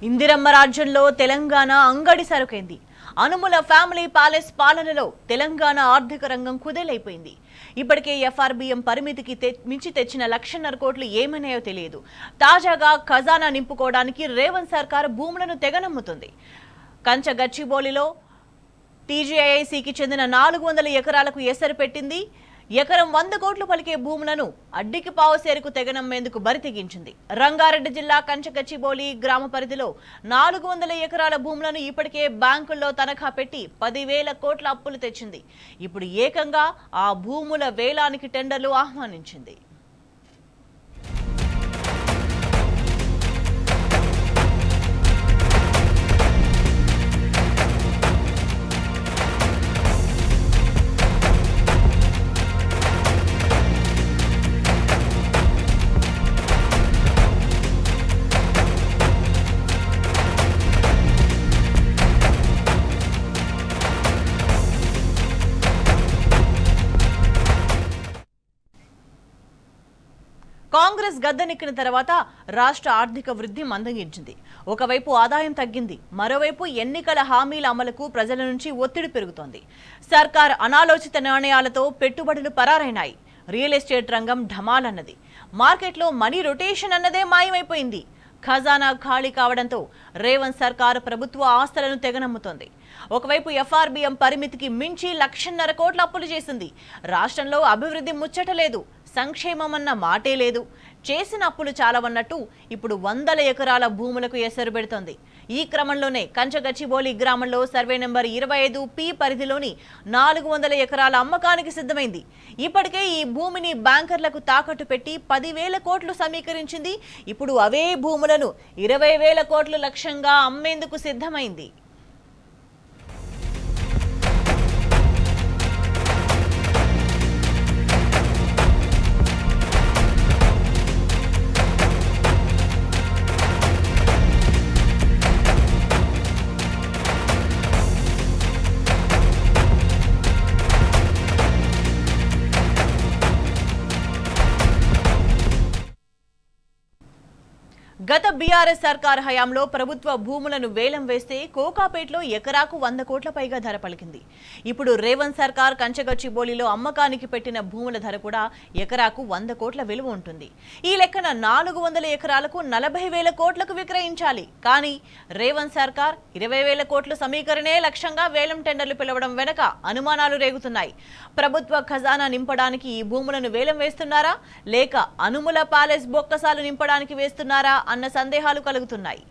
ఇందిరమ్మ రాజ్యంలో తెలంగాణ అంగడి సరుకైంది. Anumula family palace పాలనలో తెలంగాణ ఆర్థిక రంగం కుదేలైపోయింది. ఇప్పటికే ఎఫ్ఆర్బిఎం పరిమితికి మించి తెచ్చిన 1.5 కోట్లు ఏమన్నాయో తెలియదు. తాజాగా ఖజానా నింపుకోవడానికి రేవంత్ సర్కార్ భూములను తెగనమ్ముతుంది. గచ్చిబౌలిలో టీజీఐఐసికి చెందిన 400 ఎకరాలకు ఎసరు పెట్టింది. ఎకరం 100 కోట్లు పలికే భూములను అడ్డికి పావుసేరుకు తెగనమ్మేందుకు బరితెగించింది. రంగారెడ్డి జిల్లా గచ్చిబౌలి గ్రామ పరిధిలో 400 ఎకరాల భూములను ఇప్పటికే బ్యాంకుల్లో తనఖా పెట్టి 10,000 కోట్ల అప్పులు తెచ్చింది. ఇప్పుడు ఏకంగా ఆ భూముల వేలానికి టెండర్లు ఆహ్వానించింది. కాంగ్రెస్ గద్దెనెక్కిన తర్వాత రాష్ట్ర ఆర్థిక వృద్ధి మందగించింది. ఒకవైపు ఆదాయం తగ్గింది, మరోవైపు ఎన్నికల హామీల అమలుకు ప్రజల నుంచి ఒత్తిడి పెరుగుతోంది. సర్కార్ అనాలోచిత నిర్ణయాలతో పెట్టుబడులు పరారైనాయి. రియల్ ఎస్టేట్ రంగం ఢమాలన్నది. మార్కెట్లో మనీ రొటేషన్ అన్నదే మాయమైపోయింది. ఖజానా ఖాళీ కావడంతో రేవంత్ సర్కార్ ప్రభుత్వ ఆస్తులను తెగనమ్ముతోంది. ఒకవైపు ఎఫ్ఆర్బిఎం పరిమితికి మించి 1.5 కోట్ల అప్పులు చేసింది. రాష్ట్రంలో అభివృద్ధి ముచ్చట లేదు, సంక్షేమం అన్న మాటే లేదు. చేసిన అప్పులు చాలవన్నట్టు ఇప్పుడు 100 ఎకరాల భూములకు ఎసరు పెడుతోంది. ఈ క్రమంలోనే గచ్చిబౌలి గ్రామంలో సర్వే నెంబర్ 25P పరిధిలోని 400 ఎకరాల అమ్మకానికి సిద్ధమైంది. ఇప్పటికే ఈ భూమిని బ్యాంకర్లకు తాకట్టు పెట్టి 10,000 కోట్లు సమీకరించింది. ఇప్పుడు అవే భూములను 20,000 కోట్లు లక్ష్యంగా అమ్మేందుకు సిద్ధమైంది. గత బీఆర్ఎస్ సర్కార్ హయాంలో ప్రభుత్వ భూములను వేలం వేస్తే కోకాపేటలో ఎకరాకు 100 కోట్ల పైగా ధర పలికింది. ఇప్పుడు రేవంత్ సర్కార్ గచ్చిబౌలిలో అమ్మకానికి పెట్టిన భూముల ధర కూడా ఎకరాకు 100 కోట్ల విలువ ఉంటుంది. ఈ లెక్కన 400 ఎకరాలకు 40,000 కోట్లకు విక్రయించాలి. కానీ రేవంత్ సర్కార్ 20,000 కోట్ల సమీకరణే లక్ష్యంగా వేలం టెండర్లు పిలవడం వెనక అనుమానాలు రేగుతున్నాయి. ప్రభుత్వ ఖజానా నింపడానికి ఈ భూములను వేలం వేస్తున్నారా, లేక అనుముల ప్యాలెస్ బొక్కసాలు నింపడానికి వేస్తున్నారా అన్న సందేహాలు కలుగుతున్నాయి.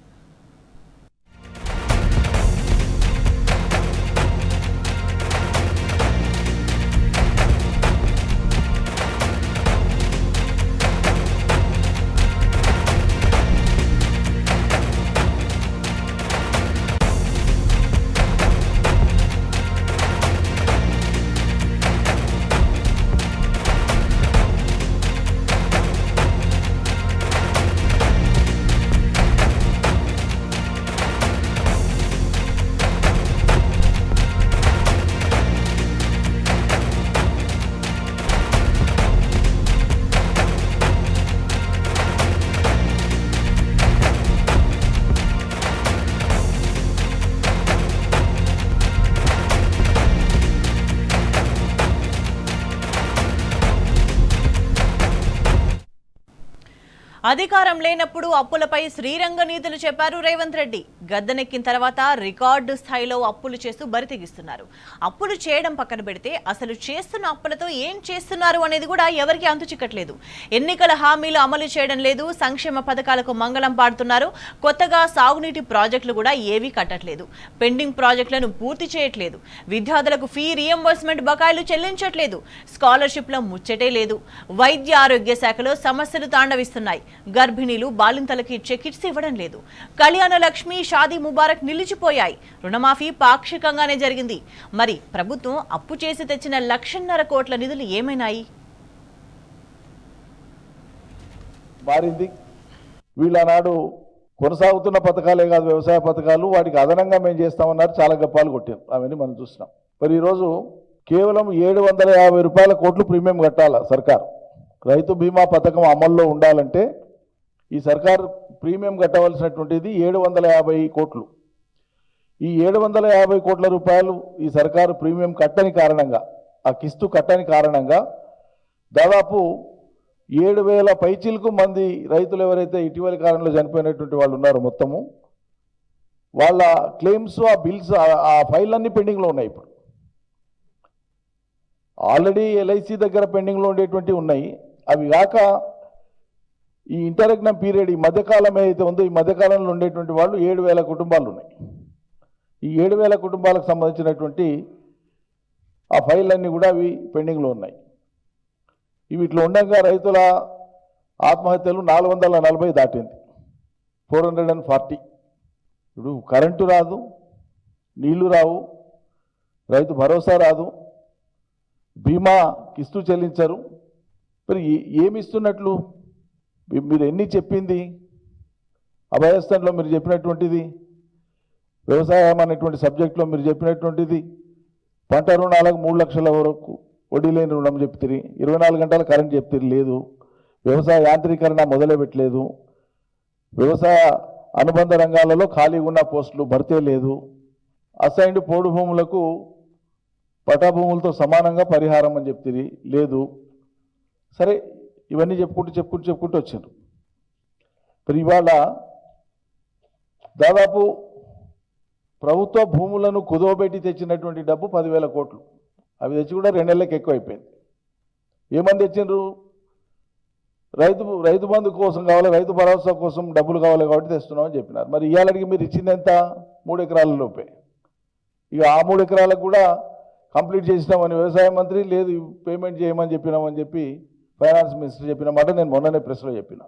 అధికారం లేనప్పుడు అప్పులపై శ్రీరంగ నీతులు చెప్పారు రేవంత్ రెడ్డి. గద్దెనెక్కిన తర్వాత రికార్డు స్థాయిలో అప్పులు చేస్తూ బరితెగిస్తున్నారు. అప్పులు చేయడం పక్కన పెడితే అసలు చేస్తున్న అప్పులతో ఏం చేస్తున్నారు అనేది కూడా ఎవరికి అంతు చిక్కట్లేదు. ఎన్నికల హామీలు అమలు చేయడం లేదు, సంక్షేమ పథకాలకు మంగళం పాడుతున్నారు. కొత్తగా సాగునీటి ప్రాజెక్టులు కూడా ఏవీ కట్టట్లేదు. పెండింగ్ ప్రాజెక్టులను పూర్తి చేయట్లేదు. విద్యార్థులకు ఫీ రియంబర్స్మెంట్ బకాయిలు చెల్లించట్లేదు. స్కాలర్షిప్ల ముచ్చటే లేదు. వైద్య ఆరోగ్య శాఖలో సమస్యలు తాండవిస్తున్నాయి. గర్భిణీలు బాలింతలకి ఇచ్చే కిట్స్ ఇవ్వడం లేదు. కళ్యాణ లక్ష్మి, షాదీ ముబారక్ నిలిచిపోయాయి. రుణమాఫీ పాక్షికంగానే జరిగింది. మరి ప్రభుత్వం అప్పు చేసి తెచ్చిన 1.5 కోట్ల నిధులు ఏమైనాయి? మారింది. వీళ్ళనాడు కొనసాగుతున్న పథకాలే కాదు, వ్యవసాయ పథకాలు వాటికి అదనంగా మేము చేస్తామన్నారు. చాలా గప్పాలు కొట్టారు. అవన్నీ మనం చూసినాం. మరి ఈరోజు కేవలం 750 కోట్లు ప్రీమియం కట్టాల సర్కార్. రైతు బీమా పథకం అమల్లో ఉండాలంటే ఈ సర్కార్ ప్రీమియం కట్టవలసినటువంటిది 750 కోట్లు. ఈ 750 కోట్ల రూపాయలు ఈ సర్కారు ప్రీమియం కట్టని కారణంగా, ఆ కిస్తు కట్టని కారణంగా దాదాపు 7,000 పైచిలకు మంది రైతులు ఎవరైతే ఇటీవలి కాలంలో చనిపోయినటువంటి వాళ్ళు ఉన్నారో మొత్తము వాళ్ళ క్లెయిమ్స్, ఆ బిల్స్, ఆ ఫైల్ అన్నీ పెండింగ్లో ఉన్నాయి. ఇప్పుడు ఆల్రెడీ ఎల్ఐసి దగ్గర పెండింగ్లో ఉండేటువంటివి ఉన్నాయి. అవి కాక ఈ ఇంటరెగ్నమ్ పీరియడ్, ఈ మధ్యకాలం ఏదైతే ఉందో ఈ మధ్యకాలంలో ఉండేటువంటి వాళ్ళు 7,000 కుటుంబాలు ఉన్నాయి. ఈ 7,000 కుటుంబాలకు సంబంధించినటువంటి ఆ ఫైల్ అన్నీ కూడా అవి పెండింగ్లో ఉన్నాయి. వీటిలో ఉండగా రైతుల ఆత్మహత్యలు 440 దాటింది, 440. ఇప్పుడు కరెంటు రాదు, నీళ్లు రావు, రైతు భరోసా రాదు, బీమా కిస్తు చెల్లించరు. మరి ఏమి ఇస్తున్నట్లు? మీరు ఎన్ని చెప్పింది అభయస్థంలో మీరు చెప్పినటువంటిది, వ్యవసాయం అనేటువంటి సబ్జెక్టులో మీరు చెప్పినటువంటిది, పంట రుణాలకు 3 లక్షల వరకు వడ్డీ లేని రుణం చెప్తిరి, 24 గంటల కరెంట్ చెప్తిరి లేదు, వ్యవసాయ యాంత్రీకరణ మొదలే పెట్టలేదు, వ్యవసాయ అనుబంధ రంగాలలో ఖాళీగా ఉన్న పోస్టులు భర్తీ లేదు, అసైన్డ్ పోడు భూములకు పటా భూములతో సమానంగా పరిహారం అని చెప్తిరి లేదు. సరే, ఇవన్నీ చెప్పుకుంటూ వచ్చారు. మరి ఇవాళ దాదాపు ప్రభుత్వ భూములను కుదవబెట్టి తెచ్చినటువంటి డబ్బు 10,000 కోట్లు. అవి తెచ్చి కూడా 2 నెలలకు ఎక్కువ అయిపోయింది. ఏమని తెచ్చిండ్రు? రైతు బంధు కోసం కావాలి, రైతు భరోసా కోసం డబ్బులు కావాలి కాబట్టి తెస్తున్నామని చెప్పినారు. మరి ఇవాళకి మీరు ఇచ్చింది ఎంత? 3 ఎకరాల లోపే. ఇక ఆ 3 ఎకరాలకు కూడా కంప్లీట్ చేసినామని వ్యవసాయ మంత్రి, లేదు పేమెంట్ చేయమని చెప్పినామని చెప్పి ఫైనాన్స్ మినిస్టర్ చెప్పిన మాట నేను మొన్ననే ప్రెస్లో చెప్పిన.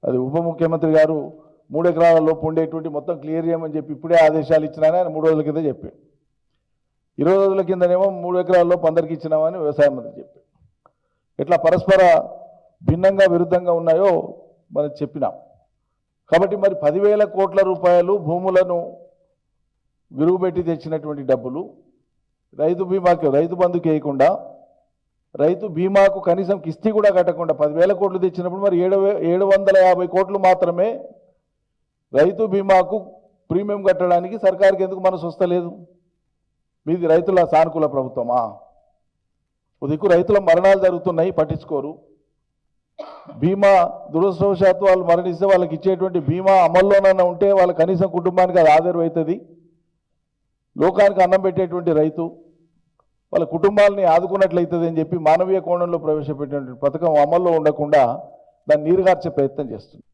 అది ఉప ముఖ్యమంత్రి గారు 3 ఎకరాల లోపు ఉండేటువంటి మొత్తం క్లియర్ చేయమని చెప్పి ఇప్పుడే ఆదేశాలు ఇచ్చినాయని ఆయన 3 రోజుల కింద చెప్పాడు. 20 రోజుల కిందనేమో 3 ఎకరాల లోపు అందరికీ ఇచ్చినామని వ్యవసాయ మంత్రి చెప్పాడు. ఎట్లా పరస్పర భిన్నంగా విరుద్ధంగా ఉన్నాయో మనం చెప్పినాం. కాబట్టి మరి 10,000 కోట్ల రూపాయలు భూములను విరుగుపెట్టి తెచ్చినటువంటి డబ్బులు రైతు బీమాకి, రైతు బంధుకి వేయకుండా, రైతు బీమాకు కనీసం కిస్తీ కూడా కట్టకుండా 10,000 కోట్లు తెచ్చినప్పుడు మరి 750 కోట్లు మాత్రమే రైతు బీమాకు ప్రీమియం కట్టడానికి సర్కారుకి ఎందుకు మనసు వస్తలేదు? మీది రైతుల సానుకూల ప్రభుత్వమా? ఉదికు రైతుల మరణాలు జరుగుతున్నాయి, పట్టించుకోరు. బీమా దురదృష్టవశాత్తు వాళ్ళు మరణిస్తే వాళ్ళకి ఇచ్చేటువంటి బీమా అమల్లోనన్నా ఉంటే వాళ్ళ కనీసం కుటుంబానికి అది ఆధారం అవుతుంది. లోకానికి అన్నం పెట్టేటువంటి రైతు వాళ్ళ కుటుంబాలని ఆదుకున్నట్లయితుంది అని చెప్పి మానవీయ కోణంలో ప్రవేశపెట్టినటువంటి పథకం అమల్లో ఉండకుండా దాన్ని నీరుగార్చే ప్రయత్నం చేస్తుంది.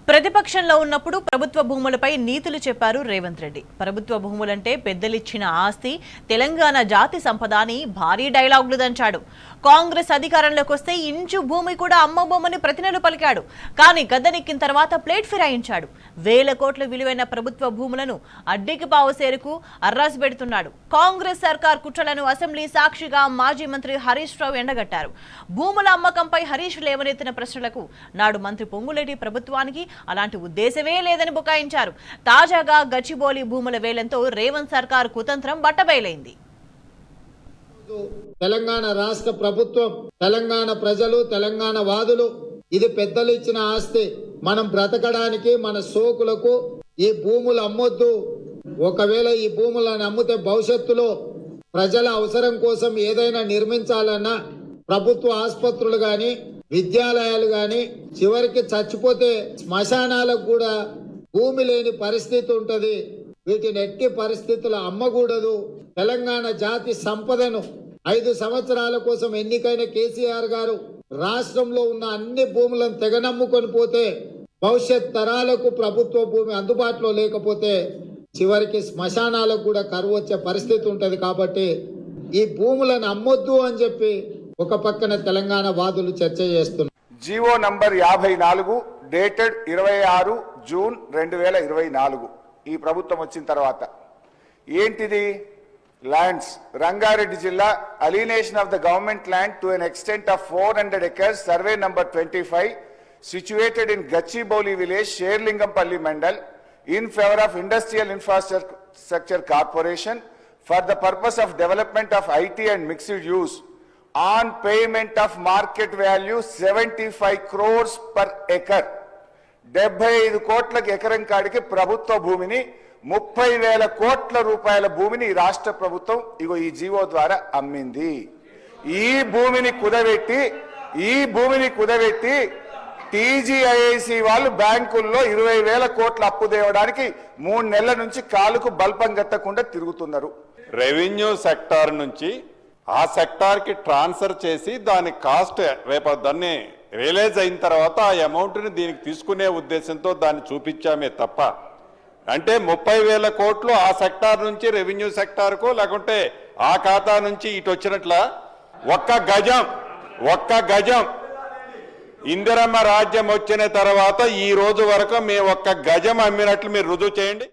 ప్రతిపక్షంలో ఉన్నప్పుడు ప్రభుత్వ భూములపై నీతులు చెప్పారు రేవంత్ రెడ్డి. ప్రభుత్వ భూములంటే పెద్దలిచ్చిన ఆస్తి, తెలంగాణ జాతి సంపద అని భారీ డైలాగులు దంచాడు. కాంగ్రెస్ అధికారంలోకి వస్తే ఇంచు భూమి కూడా అమ్మబొమ్మని ప్రతినలు పలికాడు. కానీ గద్దెనెక్కిన తర్వాత ప్లేట్ ఫిరాయించాడు. 1,000 కోట్ల విలువైన ప్రభుత్వ భూములను అడ్డికి పావుసేరుకు అర్రాసి పెడుతున్నాడు. కాంగ్రెస్ సర్కార్ కుట్రలను అసెంబ్లీ సాక్షిగా మాజీ మంత్రి హరీష్ రావు ఎండగట్టారు. భూముల అమ్మకంపై హరీష్ లేవనెత్తిన ప్రశ్నలకు నాడు మంత్రి పొంగులేటి ప్రభుత్వానికి అలాంటి ఉద్దేశమే లేదని బుకాయించారు. తాజాగా గచ్చిబౌలి భూముల వేలంతో రేవంత్ సర్కార్ కుతంత్రం బట్టబయలైంది. తెలంగాణ రాష్ట్ర ప్రభుత్వం, తెలంగాణ ప్రజలు, తెలంగాణ వాదులు ఇది పెద్దలు ఇచ్చిన ఆస్తి, మనం బ్రతకడానికి మన సోకులకు ఈ భూములు అమ్మొద్దు. ఒకవేళ ఈ భూములను అమ్మితే భవిష్యత్తులో ప్రజల అవసరం కోసం ఏదైనా నిర్మించాలన్నా ప్రభుత్వ ఆసుపత్రులు గాని, విద్యాలయాలు గాని, చివరికి చచ్చిపోతే శ్మశానాలకు కూడా భూమి లేని పరిస్థితి ఉంటది. వీటిని ఎట్టి పరిస్థితుల్లో అమ్మకూడదు. తెలంగాణ జాతి సంపదను 5 సంవత్సరాల కోసం ఎన్నికైన కేసీఆర్ గారు రాష్ట్రంలో ఉన్న అన్ని భూములను తెగనమ్ముకొని పోతే భవిష్యత్ తరాలకు ప్రభుత్వ భూమి అందుబాటులో లేకపోతే చివరికి శ్మశానాలకు కూడా కరువు వచ్చే పరిస్థితి ఉంటది. కాబట్టి ఈ భూములను అమ్మొద్దు అని చెప్పి ఒక పక్కన తెలంగాణ వాదులు చర్చ చేస్తున్నారు. జీవో నంబర్ 54 డేటెడ్ 26 జూన్ 2024 ఈ ప్రభుత్వం వచ్చిన తర్వాత ఏంటిది? ల్యాండ్స్ రంగారెడ్డి జిల్లా alienation of the government land to N extent of 400 acres survey number 25 situated in Gachibowli village, Sherlingampalli Mandal, in favor of Industrial Infrastructure Corporation for the purpose of development of IT and mixed use on payment of market value 75 crores per acre. 75 కోట్లకు ఎకరం కాడికి ప్రభుత్వ భూమిని 30,000 కోట్ల రూపాయల భూమిని ఈ రాష్ట్ర ప్రభుత్వం ఇగో ఈ జీవో ద్వారా అమ్మింది. ఈ భూమిని కుదబెట్టి టీజీఐఐసి వాళ్ళు బ్యాంకుల్లో 20,000 కోట్ల అప్పు తేవడానికి 3 నెలల నుంచి కాలుకు బల్పం గట్టకుండా తిరుగుతున్నారు. రెవెన్యూ సెక్టార్ నుంచి ఆ సెక్టార్ కి ట్రాన్స్ఫర్ చేసి దాని కాస్ట్ రేపు దాన్ని రియలైజ్ అయిన తర్వాత ఆ అమౌంట్ని దీనికి తీసుకునే ఉద్దేశంతో దాన్ని చూపించామే తప్ప అంటే 30,000 కోట్లు ఆ సెక్టార్ నుంచి రెవెన్యూ సెక్టార్కు లేకుంటే ఆ ఖాతా నుంచి ఇటు వచ్చినట్ల ఒక్క గజం ఇందిరమ్మ రాజ్యం వచ్చిన తర్వాత ఈ రోజు వరకు మేము ఒక్క గజం అమ్మినట్లు మీరు రుజువు చేయండి.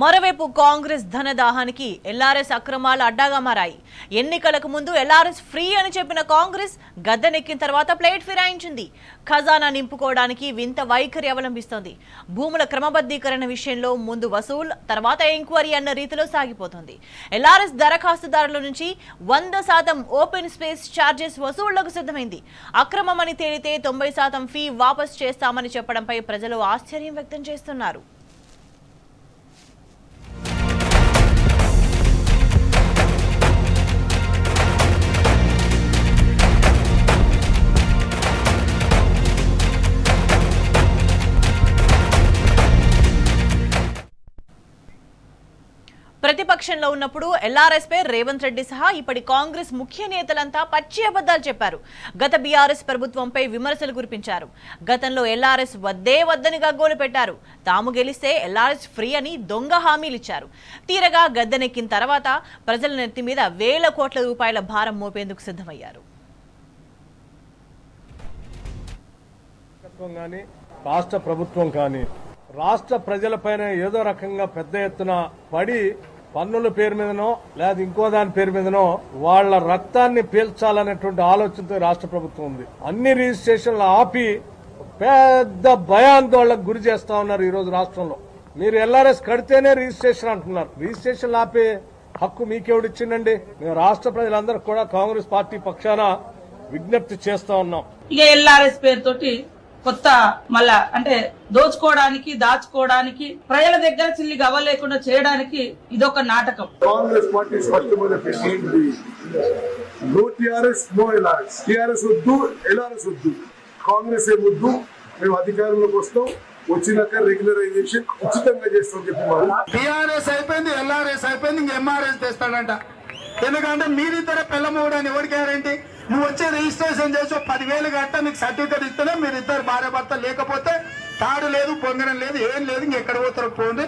మరోవైపు కాంగ్రెస్ ధనదాహానికి ఎల్ఆర్ఎస్ అక్రమాలు అడ్డాగా మారాయి. ఎన్నికలకు ముందు ఎల్ఆర్ఎస్ ఫ్రీ అని చెప్పిన కాంగ్రెస్ గద్దెనెక్కిన తర్వాత ప్లేట్ ఫిరాయించింది. ఖజానా నింపుకోవడానికి వింత వైఖరి అవలంబిస్తోంది. భూముల క్రమబద్ధీకరణ విషయంలో ముందు వసూలు తర్వాత ఎంక్వైరీ అన్న రీతిలో సాగిపోతుంది. ఎల్ఆర్ఎస్ దరఖాస్తుదారుల నుంచి 100% ఓపెన్ స్పేస్ ఛార్జెస్ వసూళ్లకు సిద్ధమైంది. అక్రమమని తేలితే 90% ఫీ వాపస్ చేస్తామని చెప్పడంపై ప్రజలు ఆశ్చర్యం వ్యక్తం చేస్తున్నారు. ప్రతిపక్షంలో ఉన్నప్పుడు ఎల్ఆర్ఎస్ పై రేవంత్ రెడ్డి సహా ఇప్పటి కాంగ్రెస్ ముఖ్య నేతలంతా పచ్చి అబద్ధాలు చెప్పారు. గత బీఆర్ఎస్ ప్రభుత్వంపై విమర్శలు కురిపించారు. గతంలో ఎల్ఆర్ఎస్ వద్దని గగ్గోలు పెట్టారు. తాము గెలిస్తే ఎల్ఆర్ఎస్ ఫ్రీ అని దొంగ హామీలు ఇచ్చారు. తీరగా గద్దెనెక్కిన తర్వాత ప్రజల నెత్తి మీద 1,000 కోట్ల రూపాయల భారం మోపేందుకు సిద్ధమయ్యారు. రాష్ట్ర ప్రభుత్వం కానీ రాష్ట్ర ప్రజలపైన ఏదో రకంగా పెద్ద ఎత్తున పడి పన్నుల పేరు మీదనో లేదా ఇంకో దాని పేరు మీదనో వాళ్ల రక్తాన్ని పీల్చాలనేటువంటి ఆలోచనతో రాష్ట్ర ప్రభుత్వం ఉంది. అన్ని రిజిస్ట్రేషన్లు ఆపి పెద్ద భయాందోళనకు గురి చేస్తా ఉన్నారు. ఈ రోజు రాష్ట్రంలో మీరు ఎల్ఆర్ఎస్ కడితేనే రిజిస్ట్రేషన్ అంటున్నారు. రిజిస్ట్రేషన్ ఆపే హక్కు మీకెవడిచ్చిందండి? మేము రాష్ట్ర ప్రజలందరూ కూడా కాంగ్రెస్ పార్టీ పక్షాన విజ్ఞప్తి చేస్తా ఉన్నాం. ఇక ఎల్ఆర్ఎస్ పేరుతోటి కొత్త మళ్ళా అంటే దోచుకోవడానికి దాచుకోవడానికి ప్రజల దగ్గర చిల్లి గవ్వలేకుండా చేయడానికి ఇదొక నాటకం. కాంగ్రెస్ పార్టీ స్పష్టమైన పెట్టింది no TRS no LRS. TRS వద్దు, ఎల్ఆర్ఎస్ వద్దు, కాంగ్రెస్ ఏ వద్దు. మేము అధికారంలోకి వస్తాం, వచ్చినాక రెగ్యులరైజేషన్ ఉచితంగా చేస్తాం చెప్పి టీఆర్ఎస్ అయిపోయింది, ఎల్ఆర్ఎస్ అయిపోయింది, ఇంక ఎంఆర్ఎస్ తెస్తాడంట. ఎందుకంటే మీరిద్దరే పిల్లమూడని ఎవరికి గ్యారంటీ? నువ్వు వచ్చే రిజిస్ట్రేషన్ చేసి 10,000 గట్ట నీకు సర్టిఫికేట్ ఇస్తేనే మీరిద్దరు భార్య భర్త, లేకపోతే తాడు లేదు, పొంగడం లేదు, ఏం లేదు, ఇంకెక్కడ పోతారో పోండి.